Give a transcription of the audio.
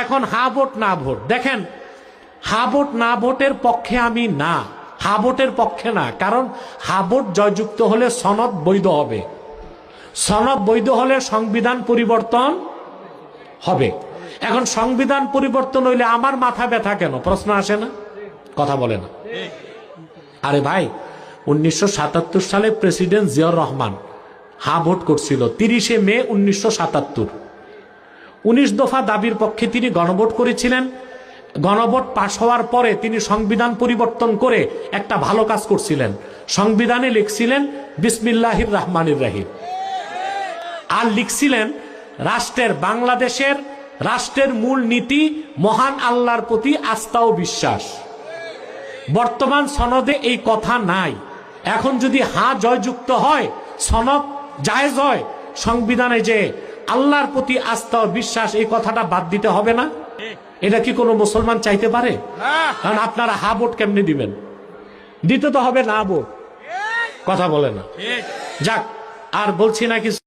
এখন হা ভোট না ভোট, দেখেন হা ভোট না ভোটের পক্ষে আমি না, হা ভোটের পক্ষে না, কারণ হা ভোট জয়যুক্ত হলে সনদ বৈধ হবে, সনদ বৈধ হলে সংবিধান পরিবর্তন হবে। এখন সংবিধান পরিবর্তন হইলে আমার মাথা ব্যথা কেন, প্রশ্ন আসে না, কথা বলে না। আরে ভাই 1977 সালে প্রেসিডেন্ট জিয়াউর রহমান হা ভোট করছিল 30শে মে 1977। 19 দফা দাবির পক্ষে তিনি গণভোট করেছিলেন। গণভোট পাশ হওয়ার পরে তিনি সংবিধান পরিবর্তন করে একটা ভালো কাজ করছিলেন, সংবিধানে লিখছিলেন বিসমিল্লাহির রহমানির রহিম, আর লিখছিলেন রাষ্ট্রের, বাংলাদেশের রাষ্ট্রের মূল নীতি মহান আল্লাহর প্রতি আস্থা ও বিশ্বাস। বর্তমান সনদে এই কথা নাই। এখন যদি হা জয়যুক্ত হয়, সনদ জায়েজ হয়, সংবিধানে যে আল্লাহর প্রতি আস্থা ও বিশ্বাস এই কথাটা বাদ দিতে হবে না? এটা কি কোনো মুসলমান চাইতে পারে? কারণ আপনারা হা ভোট কেমনে দিবেন? দিতে তো হবে না ভোট, কথা বলে না। যাক, আর বলছি না কিছু।